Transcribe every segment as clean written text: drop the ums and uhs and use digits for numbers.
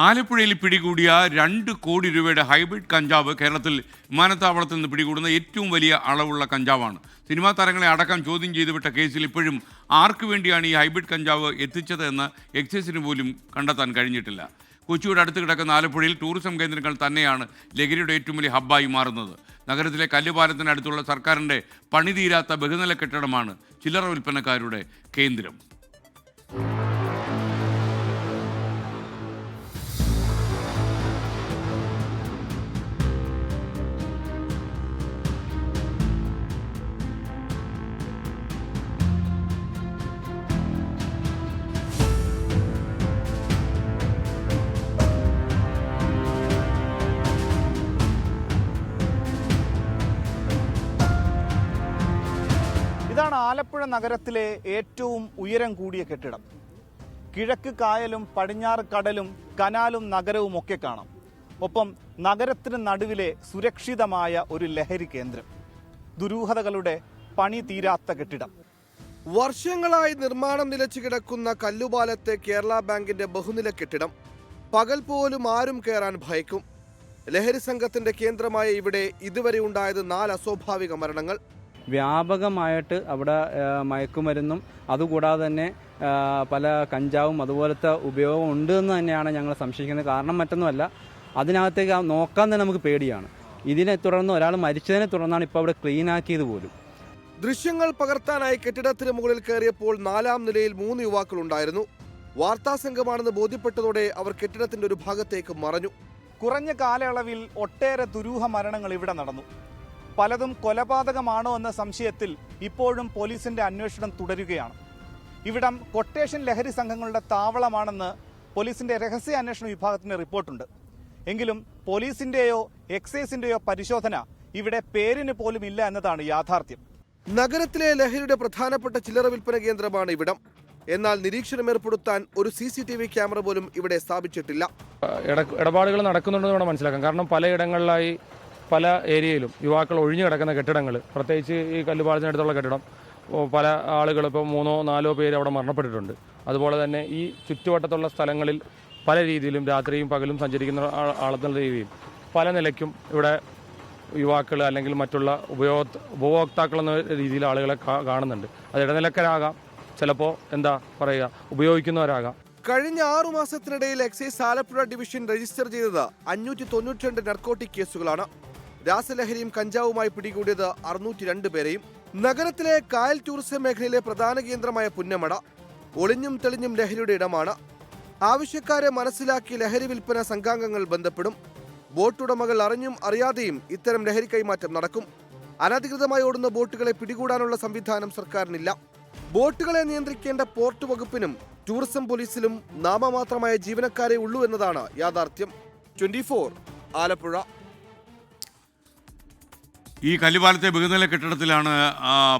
ആലപ്പുഴയിൽ പിടികൂടിയ 2 കോടി രൂപയുടെ ഹൈബ്രിഡ് കഞ്ചാവ് കേരളത്തിൽ വിമാനത്താവളത്തിൽ നിന്ന് പിടികൂടുന്ന ഏറ്റവും വലിയ അളവുള്ള കഞ്ചാവാണ്. സിനിമാ താരങ്ങളെ അടക്കം ചോദ്യം ചെയ്തു വിട്ട കേസിൽ ഇപ്പോഴും ആർക്കു വേണ്ടിയാണ് ഈ ഹൈബ്രിഡ് കഞ്ചാവ് എത്തിച്ചത് എന്ന് എക്സൈസിന് പോലും കണ്ടെത്താൻ കഴിഞ്ഞിട്ടില്ല. കൊച്ചിയുടെ അടുത്ത് കിടക്കുന്ന ആലപ്പുഴയിൽ ടൂറിസം കേന്ദ്രങ്ങൾ തന്നെയാണ് ലഹരിയുടെ ഏറ്റവും വലിയ ഹബ്ബായി മാറുന്നത്. നഗരത്തിലെ കല്ലുപാലത്തിനടുത്തുള്ള സർക്കാരിൻ്റെ പണിതീരാത്ത ബഹുനില കെട്ടിടമാണ് ചില്ലറ വിൽപ്പനക്കാരുടെ കേന്ദ്രം. ഇതാണ് ആലപ്പുഴ നഗരത്തിലെ ഏറ്റവും ഉയരം കൂടിയ കെട്ടിടം. കിഴക്ക് കായലും പടിഞ്ഞാറ് കടലും കനാലും നഗരവും ഒക്കെ കാണാം. ഒപ്പം നഗരത്തിന് നടുവിലെ സുരക്ഷിതമായ ഒരു ലഹരി കേന്ദ്രം, ദുരൂഹതകളുടെ പണി തീരാത്ത കെട്ടിടം. വർഷങ്ങളായി നിർമ്മാണം നിലച്ചു കിടക്കുന്ന കല്ലുപാലത്തെ കേരള ബാങ്കിന്റെ ബഹുനില കെട്ടിടം പകൽ പോലും ആരും കയറാൻ ഭയക്കും. ലഹരി സംഘത്തിന്റെ കേന്ദ്രമായ ഇവിടെ ഇതുവരെ ഉണ്ടായത് 4 അസ്വാഭാവിക മരണങ്ങൾ. വ്യാപകമായിട്ട് അവിടെ മയക്കുമരുന്നും അതുകൂടാതെ തന്നെ പല കഞ്ചാവും അതുപോലത്തെ ഉപയോഗം ഉണ്ട് എന്ന് തന്നെയാണ് ഞങ്ങൾ സംശയിക്കുന്നത്. കാരണം മറ്റൊന്നുമല്ല, അതിനകത്തേക്ക് നോക്കാൻ തന്നെ നമുക്ക് പേടിയാണ്. ഇതിനെ തുടർന്ന് ഒരാൾ മരിച്ചതിനെ തുടർന്നാണ് ഇപ്പോൾ അവിടെ ക്ലീൻ ആക്കിയത് പോലും. ദൃശ്യങ്ങൾ പകർത്താനായി കെട്ടിടത്തിന് മുകളിൽ കയറിയപ്പോൾ 4ാം നിലയിൽ 3 യുവാക്കളുണ്ടായിരുന്നു. വാർത്താ സംഘമാണെന്ന് ബോധ്യപ്പെട്ടതോടെ അവർ കെട്ടിടത്തിന്റെ ഒരു ഭാഗത്തേക്ക് മറഞ്ഞു. കുറഞ്ഞ കാലയളവിൽ ഒട്ടേറെ ദുരൂഹ മരണങ്ങൾ ഇവിടെ നടന്നു. പലതും കൊലപാതകമാണോ എന്ന സംശയത്തിൽ ഇപ്പോഴും പോലീസിന്റെ അന്വേഷണം തുടരുകയാണ്. ഇവിടം കൊട്ടേഷൻ ലഹരി സംഘങ്ങളുടെ താവളമാണെന്ന് പോലീസിന്റെ രഹസ്യ അന്വേഷണ വിഭാഗത്തിന്റെ റിപ്പോർട്ടുണ്ട്. എങ്കിലും പോലീസിന്റെയോ എക്സൈസിന്റെയോ പരിശോധന ഇവിടെ പേരിന് പോലും ഇല്ല എന്നതാണ് യാഥാർത്ഥ്യം. നഗരത്തിലെ ലഹരിയുടെ പ്രധാനപ്പെട്ട ചില്ലറ വിൽപ്പന കേന്ദ്രമാണ് ഇവിടം. എന്നാൽ നിരീക്ഷണം ഏർപ്പെടുത്താൻ ഒരു CCTV ക്യാമറ പോലും ഇവിടെ സ്ഥാപിച്ചിട്ടില്ല. ഇടപാടുകൾ നടക്കുന്നുണ്ടെന്ന് വേണം മനസ്സിലാക്കാം. കാരണം പലയിടങ്ങളിലായി പല ഏരിയയിലും യുവാക്കൾ ഒഴിഞ്ഞു കിടക്കുന്ന കെട്ടിടങ്ങൾ, പ്രത്യേകിച്ച് ഈ കല്ലുപാലത്തിനടുത്തുള്ള കെട്ടിടം, പല ആളുകൾ ഇപ്പോൾ 3-4 പേര് അവിടെ മരണപ്പെട്ടിട്ടുണ്ട്. അതുപോലെ തന്നെ ഈ ചുറ്റുവട്ടത്തുള്ള സ്ഥലങ്ങളിൽ പല രീതിയിലും രാത്രിയും പകലും സഞ്ചരിക്കുന്ന ആളെന്നുള്ള രീതിയിൽ പല നിലയ്ക്കും ഇവിടെ യുവാക്കൾ അല്ലെങ്കിൽ മറ്റുള്ള ഉപഭോക്താക്കൾ എന്ന രീതിയിൽ ആളുകളെ കാണുന്നുണ്ട്. അത് ഇടനിലക്കാരാകാം, ചിലപ്പോൾ എന്താ പറയുക, ഉപയോഗിക്കുന്നവരാകാം. കഴിഞ്ഞ 6 മാസത്തിനിടയിൽ എക്സൈസ് ആലപ്പുഴ ഡിവിഷൻ രജിസ്റ്റർ ചെയ്തത് 592 നർക്കോട്ടിക് കേസുകളാണ്. രാസലഹരിയും കഞ്ചാവുമായി പിടികൂടിയത് 602 പേരെയും. നഗരത്തിലെ കായൽ ടൂറിസം മേഖലയിലെ പ്രധാന കേന്ദ്രമായ പുന്നമട ഒളിഞ്ഞും തെളിഞ്ഞും ലഹരിയുടെ ഇടമാണ്. ആവശ്യക്കാരെ മനസ്സിലാക്കി ലഹരി വിൽപ്പന സംഘാംഗങ്ങൾ ബന്ധപ്പെടും. ബോട്ടുടമകൾ അറിഞ്ഞും അറിയാതെയും ഇത്തരം ലഹരി കൈമാറ്റം നടക്കും. അനധികൃതമായി ഓടുന്ന ബോട്ടുകളെ പിടികൂടാനുള്ള സംവിധാനം സർക്കാരിനില്ല. ബോട്ടുകളെ നിയന്ത്രിക്കേണ്ട പോർട്ട് വകുപ്പിനും ടൂറിസം പോലീസിലും നാമമാത്രമായ ജീവനക്കാരെ ഉള്ളൂ എന്നതാണ് യാഥാർത്ഥ്യം. 24 ആലപ്പുഴ. ഈ കല്ലുപാലത്തെ ബഹുനില കെട്ടിടത്തിലാണ്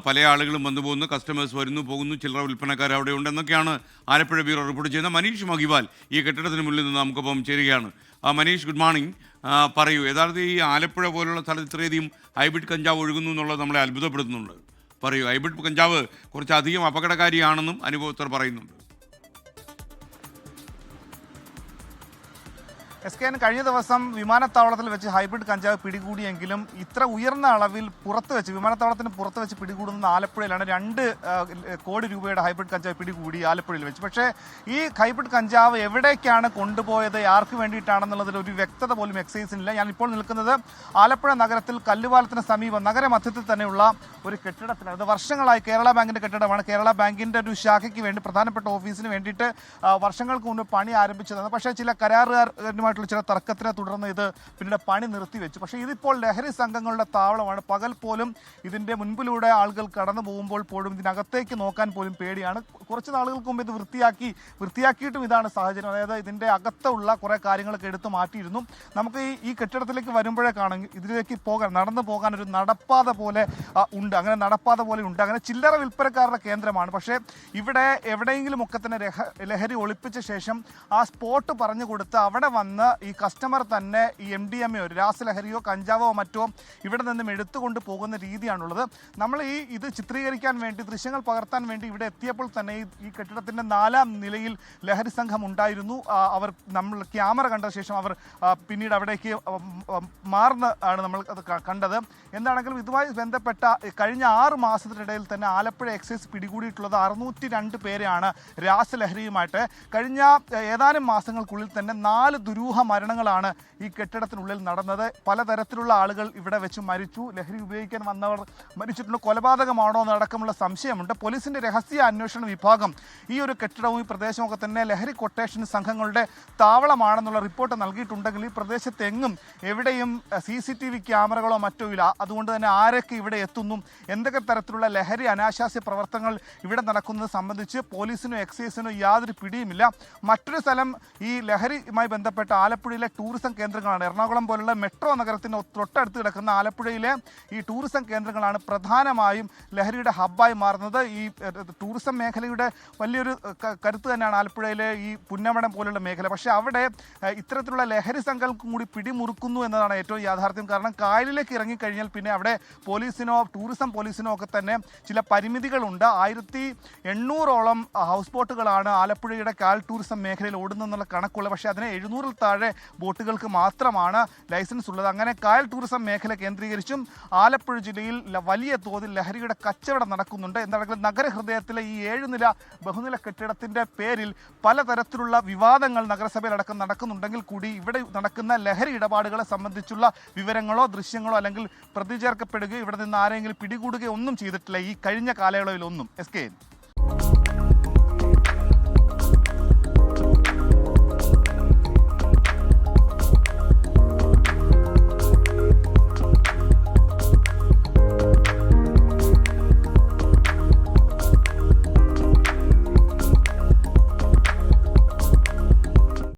പല ആളുകളും വന്നു പോകുന്നു, കസ്റ്റമേഴ്സ് വരുന്നു പോകുന്നു, ചില്ലറ വിൽപ്പനക്കാർ അവിടെ ഉണ്ടെന്നൊക്കെയാണ് ആലപ്പുഴ ബ്യൂറോ റിപ്പോർട്ട് ചെയ്യുന്നത്. മനീഷ് മഹിവാൽ ഈ കെട്ടിടത്തിന് മുന്നിൽ നിന്ന് നമുക്കൊപ്പം ചേരുകയാണ്. Manish, good morning. പറയൂ, യഥാർത്ഥത്തിൽ ഈ ആലപ്പുഴ പോലുള്ള സ്ഥലത്ത് ഇത്രയധികം ഹൈബ്രിഡ് കഞ്ചാവ് ഒഴുകുന്നു എന്നുള്ളത് നമ്മളെ അത്ഭുതപ്പെടുത്തുന്നുണ്ട്. പറയൂ, ഹൈബ്രിഡ് കഞ്ചാവ് കുറച്ചധികം അപകടകാരിയാണെന്നും അനുഭവസ്ഥർ പറയുന്നുണ്ട്. SKN കഴിഞ്ഞ ദിവസം വിമാനത്താവളത്തിൽ വെച്ച് ഹൈബ്രിഡ് കഞ്ചാവ് പിടികൂടിയെങ്കിലും ഇത്ര ഉയർന്ന അളവിൽ വിമാനത്താവളത്തിന് പുറത്ത് വെച്ച് പിടികൂടുന്ന ആലപ്പുഴയിലാണ്. 2 കോടി രൂപയുടെ ഹൈബ്രിഡ് കഞ്ചാവ് പിടികൂടി ആലപ്പുഴയിൽ വെച്ച്. പക്ഷേ ഈ ഹൈബ്രിഡ് കഞ്ചാവ് എവിടേക്കാണ് കൊണ്ടുപോയത്, ആർക്ക് വേണ്ടിയിട്ടാണെന്നുള്ളതിൽ ഒരു വ്യക്തത പോലും എക്സൈസിനില്ല. ഞാൻ ഇപ്പോൾ നിൽക്കുന്നത് ആലപ്പുഴ നഗരത്തിൽ കല്ലുപാലത്തിന് സമീപം നഗരമധ്യത്തിൽ തന്നെയുള്ള ഒരു കെട്ടിടത്തിലാണ്. അത് വർഷങ്ങളായി കേരള ബാങ്കിന്റെ കെട്ടിടമാണ്. കേരള ബാങ്കിന്റെ ഒരു ശാഖയ്ക്ക് വേണ്ടി, പ്രധാനപ്പെട്ട ഓഫീസിന് വേണ്ടിയിട്ട് വർഷങ്ങൾക്ക് മുൻപ് പണി ആരംഭിച്ചതാണ്. പക്ഷേ ചില കരാറുകാരുമായിട്ടുള്ള ചില തർക്കത്തിനെ തുടർന്ന് ഇത് പിന്നീട് പണി നിർത്തിവെച്ചു. പക്ഷേ ഇതിപ്പോൾ ലഹരി സംഘങ്ങളുടെ താവളമാണ്. പകൽ പോലും ഇതിന്റെ മുൻപിലൂടെ ആളുകൾ കടന്നു പോകുമ്പോൾ പോലും ഇതിനകത്തേക്ക് നോക്കാൻ പോലും പേടിയാണ്. കുറച്ച് നാളുകൾക്ക് മുമ്പ് ഇത് വൃത്തിയാക്കിയിട്ടും ഇതാണ് സാഹചര്യം. അതായത് ഇതിന്റെ അകത്തുള്ള കുറെ കാര്യങ്ങളൊക്കെ എടുത്തു മാറ്റിയിരുന്നു. നമുക്ക് ഈ കെട്ടിടത്തിലേക്ക് വരുമ്പോഴേ കാണും ഇതിലേക്ക് നടന്നു പോകാൻ ഒരു നടപ്പാത പോലെ ഉണ്ട്. അങ്ങനെ ചില്ലറ വിൽപ്പനക്കാരുടെ കേന്ദ്രമാണ്. പക്ഷേ ഇവിടെ എവിടെയെങ്കിലും ഒക്കെ തന്നെ ലഹരി ഒളിപ്പിച്ച ശേഷം ആ സ്പോട്ട് പറഞ്ഞു കൊടുത്ത് അവിടെ വന്ന് നിന്ന് ഈ കസ്റ്റമർ തന്നെ ഈ MDMA രാസലഹരിയോ കഞ്ചാവോ മറ്റോ ഇവിടെ നിന്നും എടുത്തുകൊണ്ട് പോകുന്ന രീതിയാണുള്ളത്. നമ്മൾ ഇത് ചിത്രീകരിക്കാൻ വേണ്ടി ദൃശ്യങ്ങൾ പകർത്താൻ വേണ്ടി ഇവിടെ എത്തിയപ്പോൾ തന്നെ ഈ കെട്ടിടത്തിൻ്റെ 4ാം നിലയിൽ ലഹരി സംഘം ഉണ്ടായിരുന്നു. അവർ നമ്മൾ ക്യാമറ കണ്ട ശേഷം അവർ പിന്നീട് അവിടേക്ക് മാറുന്ന ആണ് നമ്മൾ അത് കണ്ടത്. എന്താണെങ്കിലും ഇതുമായി ബന്ധപ്പെട്ട കഴിഞ്ഞ 6 മാസത്തിനിടയിൽ തന്നെ ആലപ്പുഴ എക്സൈസ് പിടികൂടിയിട്ടുള്ളത് 602 പേരെയാണ് രാസലഹരിയുമായിട്ട്. കഴിഞ്ഞ ഏതാനും മാസങ്ങൾക്കുള്ളിൽ തന്നെ 4 ദുരൂഹ മരണങ്ങളാണ് ഈ കെട്ടിടത്തിനുള്ളിൽ നടന്നത്. പലതരത്തിലുള്ള ആളുകൾ ഇവിടെ വെച്ച് മരിച്ചു. ലഹരി ഉപയോഗിക്കാൻ വന്നവർ മരിച്ചിട്ടുണ്ട്. കൊലപാതകമാണോ എന്നടക്കമുള്ള സംശയമുണ്ട്. പോലീസിന്റെ രഹസ്യ അന്വേഷണ വിഭാഗം ഈ ഒരു കെട്ടിടവും ഈ പ്രദേശമൊക്കെ തന്നെ ലഹരി കൊട്ടേഷൻ സംഘങ്ങളുടെ താവളമാണെന്നുള്ള റിപ്പോർട്ട് നൽകിയിട്ടുണ്ടെങ്കിൽ ഈ പ്രദേശത്തെങ്ങും എവിടെയും CCTV ക്യാമറകളോ മറ്റോ ഇല്ല. അതുകൊണ്ട് തന്നെ ആരൊക്കെ ഇവിടെ എത്തുന്നു, എന്തൊക്കെ തരത്തിലുള്ള ലഹരി അനാശാസ്യ പ്രവർത്തനങ്ങൾ ഇവിടെ നടക്കുന്നത് സംബന്ധിച്ച് പോലീസിനോ എക്സൈസിനോ യാതൊരു പിടിയുമില്ല. മറ്റൊരു സ്ഥലം ഈ ലഹരിയുമായി ബന്ധപ്പെട്ട ആലപ്പുഴയിലെ ടൂറിസം കേന്ദ്രങ്ങളാണ്. എറണാകുളം പോലുള്ള മെട്രോ നഗരത്തിന് തൊട്ടടുത്ത് കിടക്കുന്ന ആലപ്പുഴയിലെ ഈ ടൂറിസം കേന്ദ്രങ്ങളാണ് പ്രധാനമായും ലഹരിയുടെ ഹബ്ബായി മാറുന്നത്. ഈ ടൂറിസം മേഖലയുടെ വലിയൊരു കരുത്ത് തന്നെയാണ് ആലപ്പുഴയിലെ ഈ പുന്നമടം പോലുള്ള മേഖല. പക്ഷേ അവിടെ ഇത്തരത്തിലുള്ള ലഹരി സംഘങ്ങൾക്കും കൂടി പിടിമുറുക്കുന്നു എന്നതാണ് ഏറ്റവും യാഥാർത്ഥ്യം. കാരണം കായലിലേക്ക് ഇറങ്ങിക്കഴിഞ്ഞാൽ പിന്നെ അവിടെ പോലീസിനോ ടൂറിസം പോലീസിനോ ഒക്കെ തന്നെ ചില പരിമിതികളുണ്ട്. 1800ഓളം ഹൗസ് ബോട്ടുകളാണ് ആലപ്പുഴയുടെ കായൽ ടൂറിസം മേഖലയിൽ ഓടുന്നതെന്നുള്ള കണക്കുള്ളത്. പക്ഷേ അതിന് 700-ൽ താഴെ ബോട്ടുകൾക്ക് മാത്രമാണ് ലൈസൻസ് ഉള്ളത്. അങ്ങനെ കായൽ ടൂറിസം മേഖല കേന്ദ്രീകരിച്ചും ആലപ്പുഴ ജില്ലയിൽ വലിയ തോതിൽ ലഹരിയുടെ കച്ചവടം നടക്കുന്നുണ്ട്. എന്താണെങ്കിലും നഗരഹൃദയത്തിലെ ഈ 7 നില ബഹുനില കെട്ടിടത്തിൻ്റെ പേരിൽ പലതരത്തിലുള്ള വിവാദങ്ങൾ നഗരസഭയിലടക്കം നടക്കുന്നുണ്ടെങ്കിൽ കൂടി ഇവിടെ നടക്കുന്ന ലഹരി ഇടപാടുകളെ സംബന്ധിച്ചുള്ള വിവരങ്ങളോ ദൃശ്യങ്ങളോ അല്ലെങ്കിൽ പ്രതി ചേർക്കപ്പെടുകയോ ഇവിടെ നിന്ന് ആരെങ്കിലും പിടികൂടുകയോ ഒന്നും ചെയ്തിട്ടില്ല ഈ കഴിഞ്ഞ കാലയളവിലൊന്നും. SK